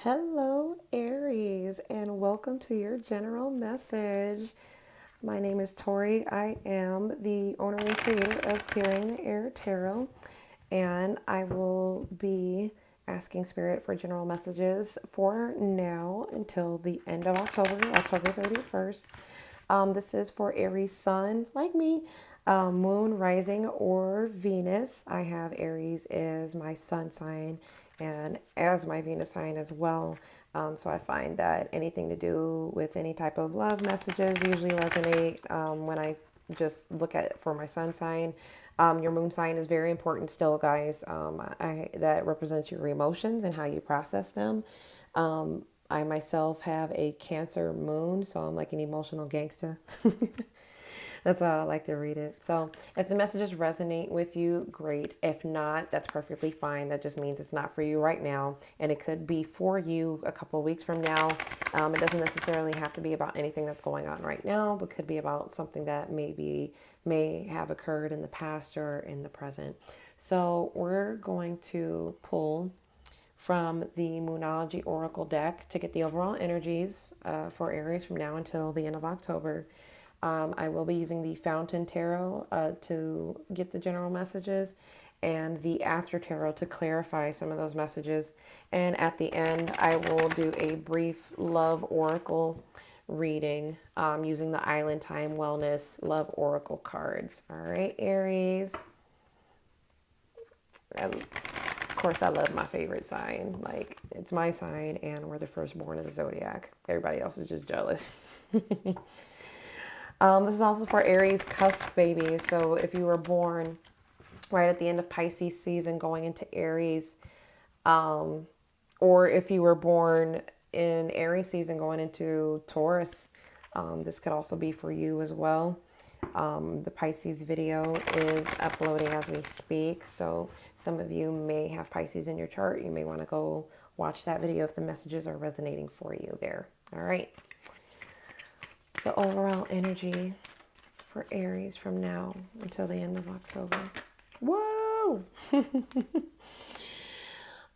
Hello, Aries, and welcome to your general message. My name is Tori. I am the owner and creator of Clearing the Air Tarot, and I will be asking Spirit for general messages for now until the end of October 31st. This is for Aries Sun, like me, Moon, Rising, or Venus. I have Aries as my sun sign and as my Venus sign as well. So I find that anything to do with any type of love messages usually resonate when I just look at it for my sun sign. Your moon sign is very important still, guys. That represents your emotions and how you process them. I myself have a Cancer moon, so I'm like an emotional gangster. That's how I like to read it. So if the messages resonate with you, great. If not, that's perfectly fine. That just means it's not for you right now. And it could be for you a couple of weeks from now. It doesn't necessarily have to be about anything that's going on right now, but could be about something that may have occurred in the past or in the present. So we're going to pull from the Moonology Oracle deck to get the overall energies for Aries from now until the end of October. I will be using the Fountain Tarot to get the general messages and the After Tarot to clarify some of those messages. And at the end, I will do a brief love oracle reading using the Island Time Wellness Love Oracle cards. All right, Aries. Of course, I love my favorite sign. Like, it's my sign, and we're the firstborn of the zodiac. Everybody else is just jealous. This is also for Aries Cusp babies. So if you were born right at the end of Pisces season going into Aries, or if you were born in Aries season going into Taurus, this could also be for you as well. The Pisces video is uploading as we speak, so some of you may have Pisces in your chart. You may want to go watch that video if the messages are resonating for you there. All right. The overall energy for Aries from now until the end of October. Whoa!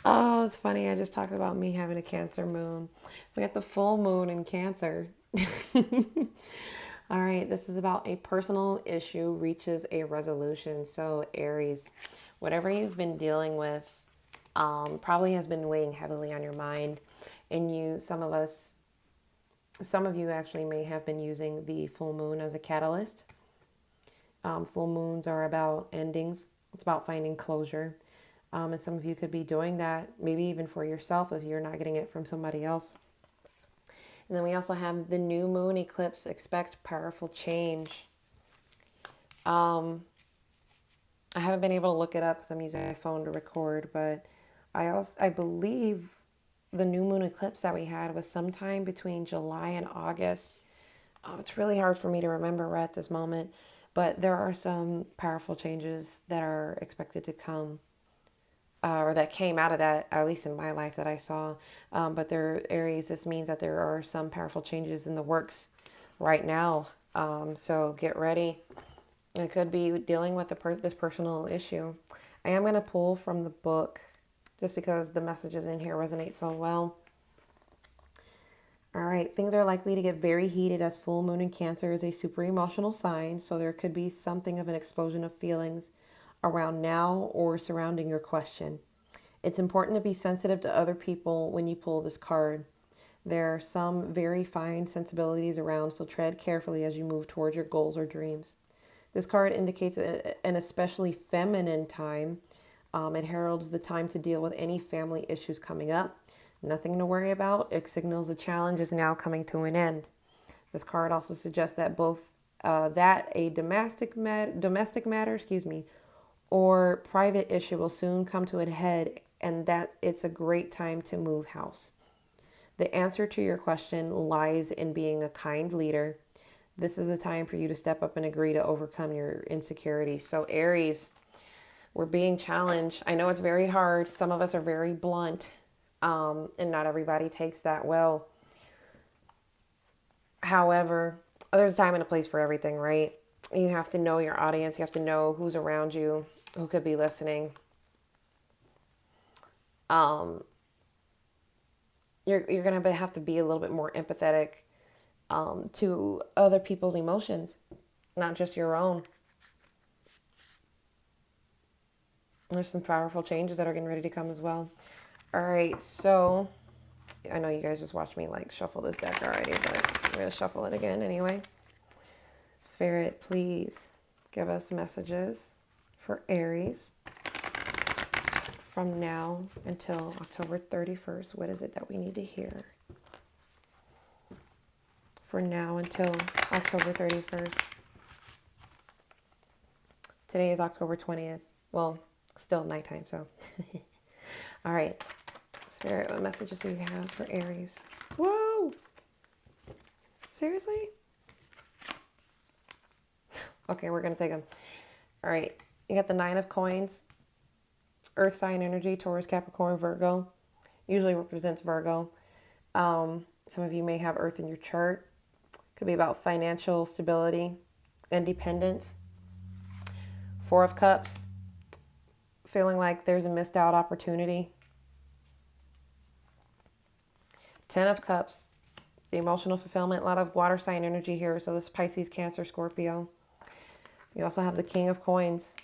Oh, it's funny. I just talked about me having a Cancer moon. We got the full moon in Cancer. All right, this is about a personal issue reaches a resolution. So, Aries, whatever you've been dealing with probably has been weighing heavily on your mind. And some of you actually may have been using the full moon as a catalyst. Full moons are about endings. It's about finding closure. And some of you could be doing that, maybe even for yourself if you're not getting it from somebody else. And then we also have the new moon eclipse. Expect powerful change. I haven't been able to look it up because I'm using my phone to record, but I believe the new moon eclipse that we had was sometime between July and August. It's really hard for me to remember right at this moment, but there are some powerful changes that are expected to come, or that came out of that, at least in my life that I saw. But there, Aries, this means that there are some powerful changes in the works right now. So get ready. It could be dealing with this personal issue. I am going to pull from the book just because the messages in here resonate so well. All right, things are likely to get very heated as full moon in Cancer is a super emotional sign. So there could be something of an explosion of feelings around now or surrounding your question. It's important to be sensitive to other people when you pull this card. There are some very fine sensibilities around, so tread carefully as you move towards your goals or dreams. This card indicates an especially feminine time. It heralds the time to deal with any family issues coming up. Nothing to worry about. It signals a challenge is now coming to an end. This card also suggests that a domestic matter, or private issue will soon come to a head, and that it's a great time to move house. The answer to your question lies in being a kind leader. This is the time for you to step up and agree to overcome your insecurities. So Aries, we're being challenged. I know it's very hard. Some of us are very blunt, and not everybody takes that well. However, there's a time and a place for everything, right? You have to know your audience. You have to know who's around you, who could be listening. you're going to have to be a little bit more empathetic to other people's emotions, not just your own. There's some powerful changes that are getting ready to come as well. All right, so I know you guys just watched me like shuffle this deck already, but I'm going to shuffle it again anyway. Spirit, please give us messages for Aries from now until October 31st. What is it that we need to hear? For now until October 31st. Today is October 20th. Well, still nighttime, so. All right. Spirit, what messages do you have for Aries? Whoa! Seriously? Okay, we're going to take them. All right. You got the 9 of Coins. Earth sign energy, Taurus, Capricorn, Virgo. Usually represents Virgo. Some of you may have Earth in your chart. Could be about financial stability, independence. 4 of Cups. Feeling like there's a missed out opportunity. 10 of Cups. The emotional fulfillment. A lot of water sign energy here. So this is Pisces, Cancer, Scorpio. You also have the King of Coins.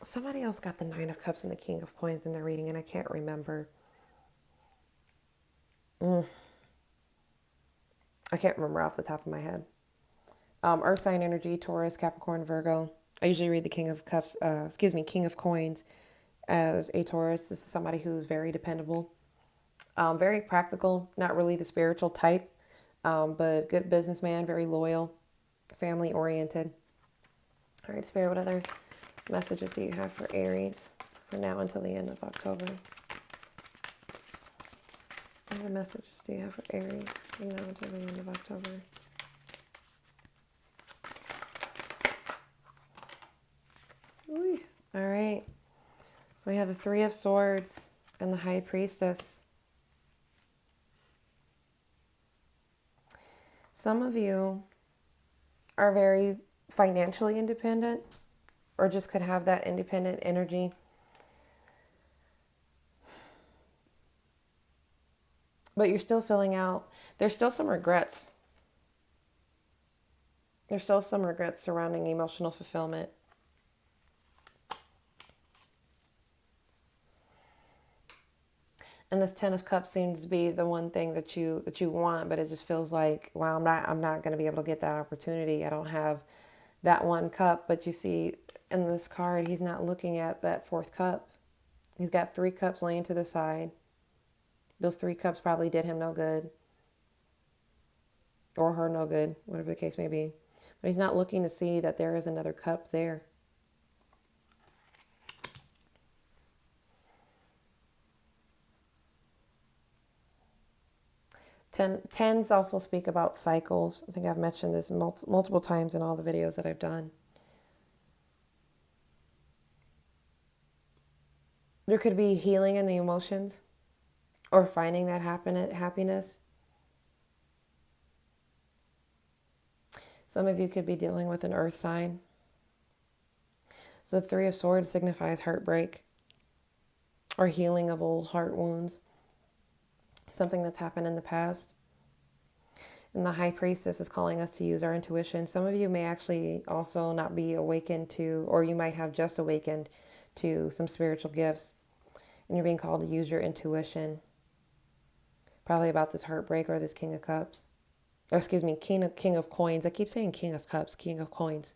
Somebody else got the 9 of Cups and the King of Coins in their reading, and I can't remember. I can't remember off the top of my head. Earth sign energy, Taurus, Capricorn, Virgo. I usually read the King of Cups, King of Coins as a Taurus. This is somebody who's very dependable, very practical, not really the spiritual type, but good businessman, very loyal, family oriented. All right, Spirit, what other messages do you have for Aries from now until the end of October? What other messages do you have for Aries from now until the end of October? Ooh. All right. So we have the 3 of Swords and the High Priestess. Some of you are very financially independent or just could have that independent energy. But you're still filling out. There's still some regrets. There's still some regrets surrounding emotional fulfillment. And this 10 of Cups seems to be the one thing that you want, but it just feels like, wow, I'm not going to be able to get that opportunity. I don't have that one cup. But you see in this card, he's not looking at that 4th cup. He's got 3 cups laying to the side. Those 3 cups probably did him no good. Or her no good, whatever the case may be. But he's not looking to see that there is another cup there. Tens also speak about cycles. I think I've mentioned this multiple times in all the videos that I've done. There could be healing in the emotions or finding that happiness. Some of you could be dealing with an earth sign. So the 3 of Swords signifies heartbreak or healing of old heart wounds. Something that's happened in the past. And the High Priestess is calling us to use our intuition. Some of you may actually also not be awakened to, or you might have just awakened to some spiritual gifts. And you're being called to use your intuition. Probably about this heartbreak or this King of Cups. Or excuse me, King of Coins. I keep saying King of Cups, King of Coins.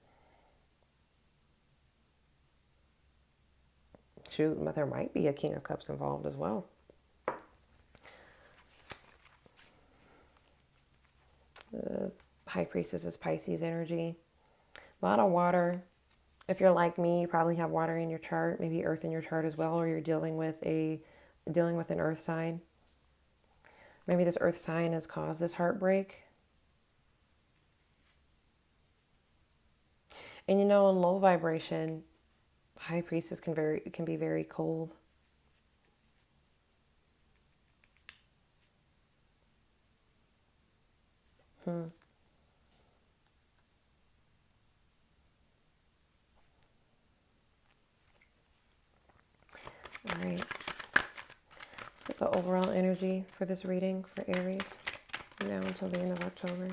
Shoot, but there might be a King of Cups involved as well. The High Priestess is Pisces energy. A lot of water. If you're like me, you probably have water in your chart, maybe earth in your chart as well, or you're dealing with an earth sign. Maybe this earth sign has caused this heartbreak. And in low vibration, High Priestess can be very cold. All right. Let's get the overall energy for this reading for Aries from now until the end of October.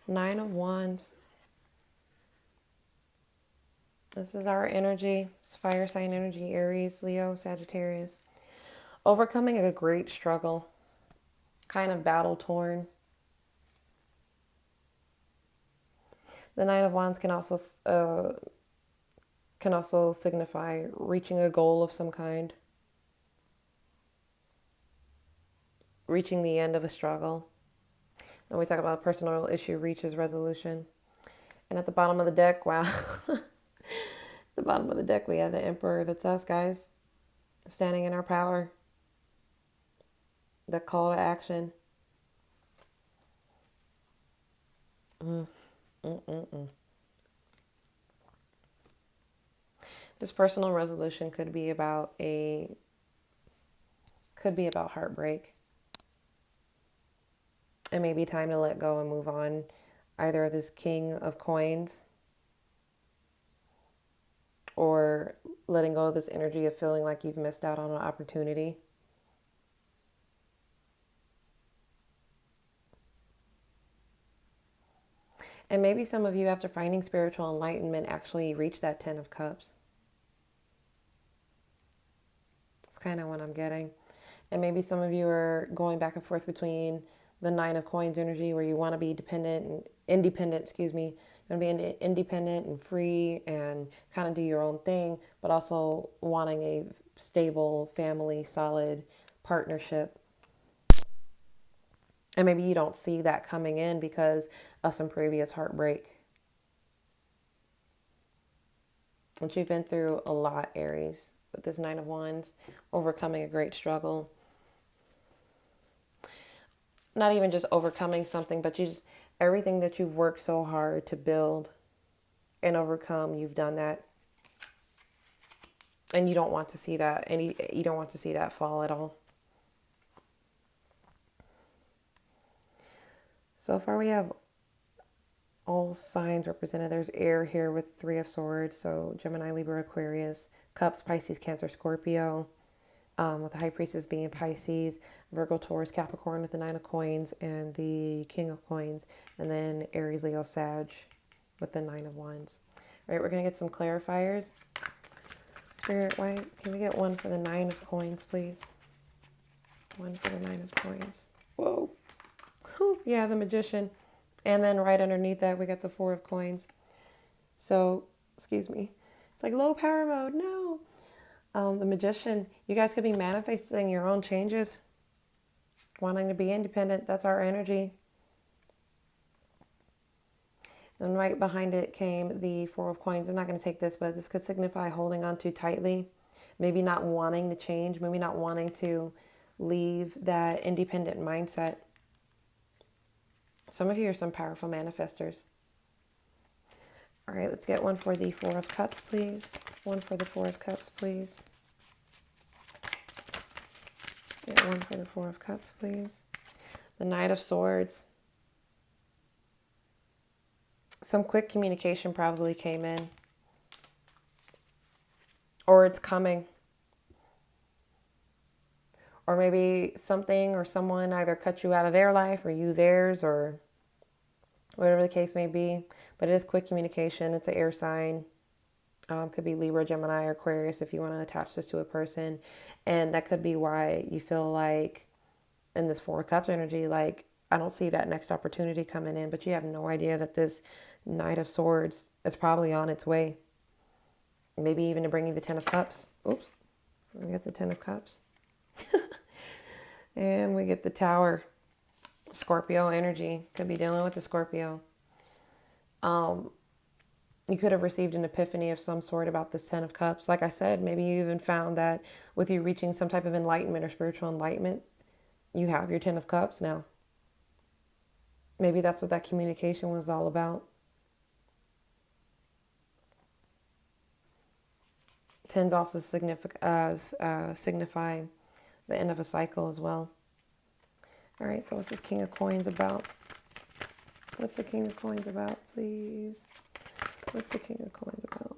9 of Wands. This is our energy. It's fire sign energy. Aries, Leo, Sagittarius. Overcoming a great struggle. Kind of battle torn. The 9 of Wands can also signify reaching a goal of some kind. Reaching the end of a struggle. And we talk about personal issue reaches resolution. And at the bottom of the deck, wow. The bottom of the deck, we have the Emperor. That's us, guys. Standing in our power. The call to action. This personal resolution could be about heartbreak. It may be time to let go and move on. Either this King of Coins or letting go of this energy of feeling like you've missed out on an opportunity. And maybe some of you, after finding spiritual enlightenment, actually reach that 10 of Cups. That's kind of what I'm getting. And maybe some of you are going back and forth between the 9 of Coins energy, where you want to be independent, You want to be independent and free and kind of do your own thing, but also wanting a stable family, solid partnership. And maybe you don't see that coming in because of some previous heartbreak. And you've been through a lot, Aries, with this 9 of Wands, overcoming a great struggle. Not even just overcoming something, but everything that you've worked so hard to build and overcome, you've done that. And you don't want to see that. You don't want to see that fall at all. So far we have all signs represented. There's air here with 3 of Swords. So Gemini, Libra, Aquarius, Cups, Pisces, Cancer, Scorpio. With the High Priestess being Pisces, Virgo, Taurus, Capricorn with the 9 of Coins and the King of Coins. And then Aries, Leo, Sag with the 9 of Wands. All right, we're going to get some clarifiers. Spirit, White, can we get one for the 9 of Coins, please? One for the 9 of Coins. Whoa. Whew. Yeah, the Magician. And then right underneath that, we got the 4 of Coins. So, excuse me. It's like low power mode. No. The Magician. You guys could be manifesting your own changes. Wanting to be independent. That's our energy. And right behind it came the 4 of Coins. I'm not going to take this, but this could signify holding on too tightly. Maybe not wanting to change. Maybe not wanting to leave that independent mindset. Some of you are some powerful manifestors. All right, let's get one for the 4 of Cups, please. One for the 4 of Cups, please. Get one for the 4 of Cups, please. The Knight of Swords. Some quick communication probably came in. Or it's coming. Or maybe something or someone either cut you out of their life or you theirs, or whatever the case may be. But it is quick communication. It's an air sign. Could be Libra, Gemini, or Aquarius if you want to attach this to a person. And that could be why you feel like in this 4 of Cups energy, like, I don't see that next opportunity coming in. But you have no idea that this Knight of Swords is probably on its way. Maybe even to bring you the 10 of Cups. Oops. We get the 10 of Cups. And we get the Tower. Scorpio energy. Could be dealing with the Scorpio. You could have received an epiphany of some sort about this 10 of Cups. Like I said, maybe you even found that with you reaching some type of enlightenment or spiritual enlightenment, you have your 10 of Cups now. Maybe that's what that communication was all about. 10s also signify the end of a cycle as well. All right, so what's this King of Coins about? What's the King of Coins about, please? What's the King of Coins about?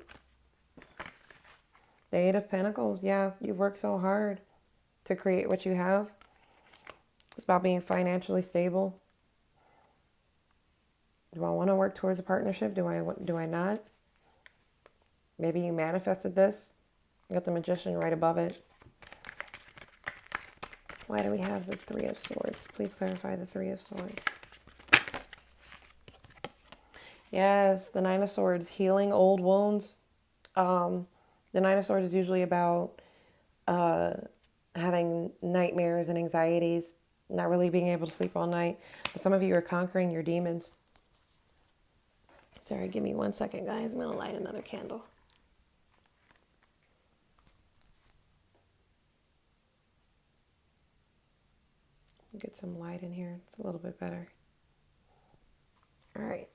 The 8 of Pentacles. Yeah, you've worked so hard. to create what you have. It's about being financially stable. Do I want to work towards a partnership? Do I not? Maybe you manifested this. You got the Magician right above it. Why do we have the Three of Swords? Please clarify the Three of Swords. Yes, the Nine of Swords, healing old wounds. The Nine of Swords is usually about having nightmares and anxieties, not really being able to sleep all night. But some of you are conquering your demons. Sorry, give me 1 second, guys. I'm going to light another candle. Get some light in here. It's a little bit better. All right.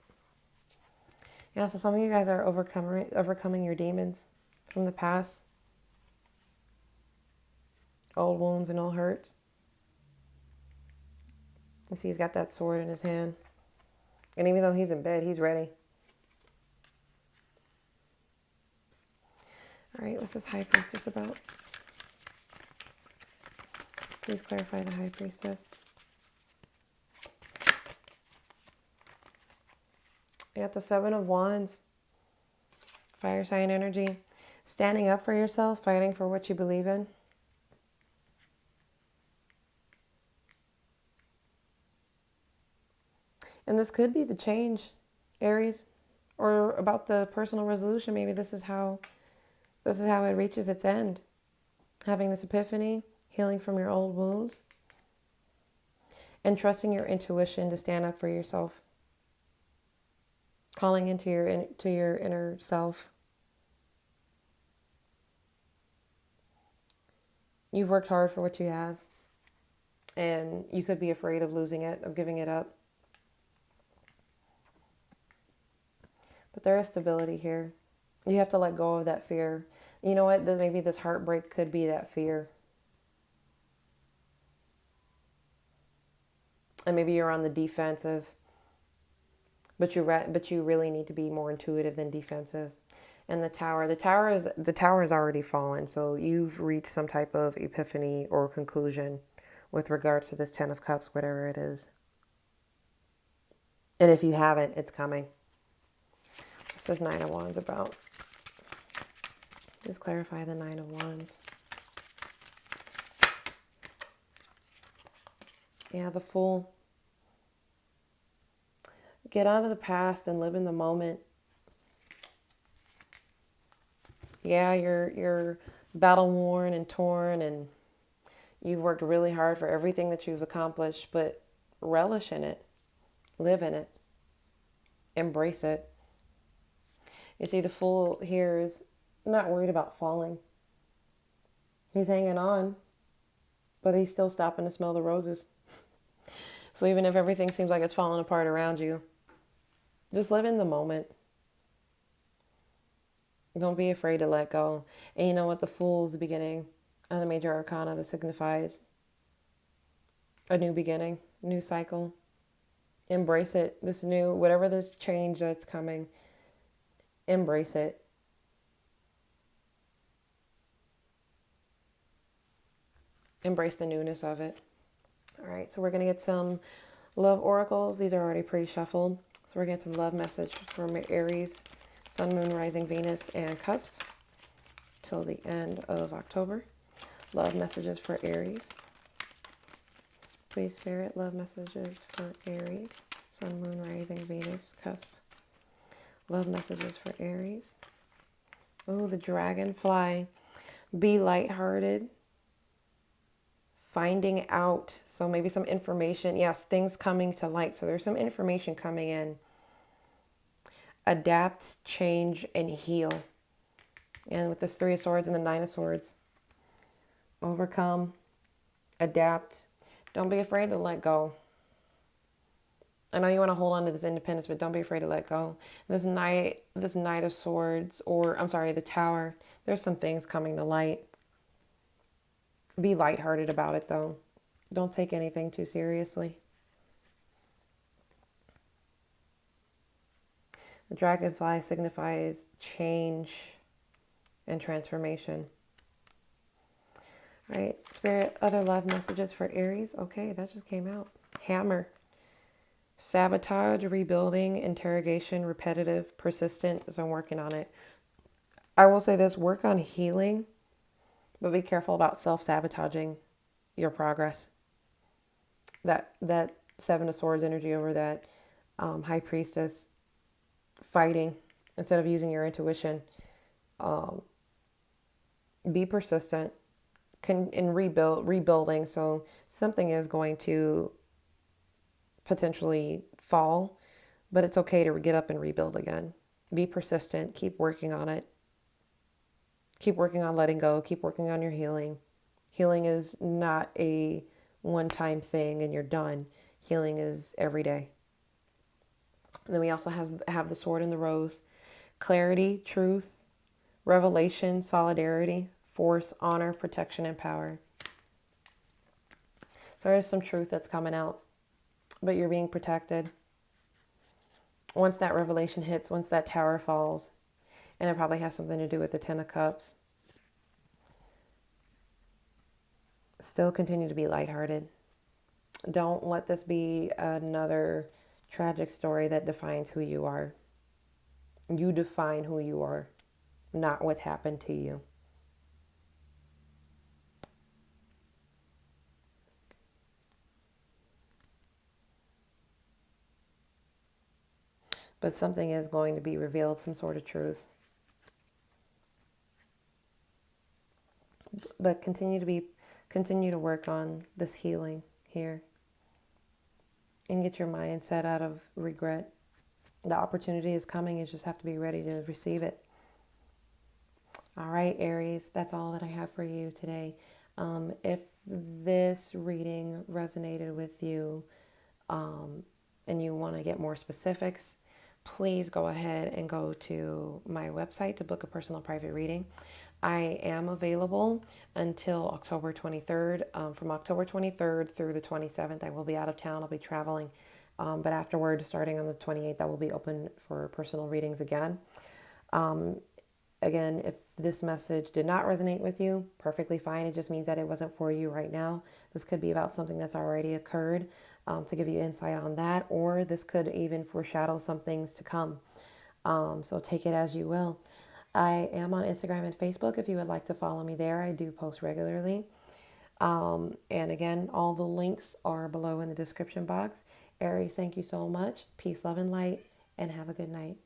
Yeah, so some of you guys are overcoming your demons from the past. Old wounds and old hurts. You see he's got that sword in his hand. And even though he's in bed, he's ready. All right, what's this High Priestess about? Please clarify the High Priestess. You got the Seven of Wands. Fire sign energy. Standing up for yourself, fighting for what you believe in. And this could be the change, Aries, or about the personal resolution. Maybe this is how it reaches its end. Having this epiphany, healing from your old wounds, and trusting your intuition to stand up for yourself. Calling into your inner self. You've worked hard for what you have, and you could be afraid of losing it, of giving it up. But there is stability here. You have to let go of that fear. You know what? Maybe this heartbreak could be that fear. And maybe you're on the defensive, but you really need to be more intuitive than defensive. And the tower is already fallen, so you've reached some type of epiphany or conclusion with regards to this Ten of Cups, whatever it is. And if you haven't, it's coming. What's this Nine of Wands about? Just clarify the Nine of Wands. Yeah, the Fool. Get out of the past and live in the moment. Yeah, you're battle worn and torn, and you've worked really hard for everything that you've accomplished, but relish in it. Live in it. Embrace it. You see, the Fool here is not worried about falling. He's hanging on, but he's still stopping to smell the roses. So even if everything seems like it's falling apart around you, just live in the moment. Don't be afraid to let go. And you know what? The Fool is the beginning of the major arcana that signifies a new beginning, new cycle. Embrace it. This new, whatever this change that's coming, embrace it. Embrace the newness of it. All right, so we're going to get some love oracles. These are already pre-shuffled. So we're going to get some love message from Aries, Sun, Moon, Rising, Venus, and Cusp till the end of October. Love messages for Aries. Please, Spirit, love messages for Aries, Sun, Moon, Rising, Venus, Cusp. Love messages for Aries. Oh, the Dragonfly. Be lighthearted. Finding out. So maybe some information. Yes, things coming to light. So there's some information coming in. Adapt, change, and heal. And with this Three of Swords and the Nine of Swords. Overcome. Adapt. Don't be afraid to let go. I know you want to hold on to this independence, but don't be afraid to let go. This Knight of Swords, or I'm sorry, the Tower. There's some things coming to light. Be lighthearted about it, though. Don't take anything too seriously. The Dragonfly signifies change and transformation. Right, Spirit, other love messages for Aries. Okay, that just came out. Hammer. Sabotage, rebuilding, interrogation, repetitive, persistent. So I'm working on it. I will say this, work on healing, but be careful about self-sabotaging your progress. That Seven of Swords energy over that High Priestess fighting instead of using your intuition. Be persistent in rebuilding. So something is going to potentially fall, but it's okay to get up and rebuild again. Be persistent. Keep working on it. Keep working on letting go. Keep working on your healing. Healing is not a one-time thing and you're done. Healing is every day. And then we also have the Sword and the Rose. Clarity, truth, revelation, solidarity, force, honor, protection, and power. There is some truth that's coming out, but you're being protected. Once that revelation hits, once that tower falls, and it probably has something to do with the Ten of Cups, still continue to be lighthearted. Don't let this be another tragic story that defines who you are. You define who you are, not what's happened to you. But something is going to be revealed, some sort of truth. But continue to work on this healing here and get your mindset out of regret. The opportunity is coming. You just have to be ready to receive it. All right, Aries, that's all that I have for you today. If this reading resonated with you and you want to get more specifics, please go ahead and go to my website to book a personal private reading. I am available until October 23rd. From October 23rd through the 27th, I will be out of town. I'll be traveling. But afterwards, starting on the 28th, I will be open for personal readings again. Again, if this message did not resonate with you, perfectly fine. It just means that it wasn't for you right now. This could be about something that's already occurred, to give you insight on that, or this could even foreshadow some things to come. So take it as you will. I am on Instagram and Facebook if you would like to follow me there. I do post regularly. And again, all the links are below in the description box. Aries, thank you so much. Peace, love, and light, and have a good night.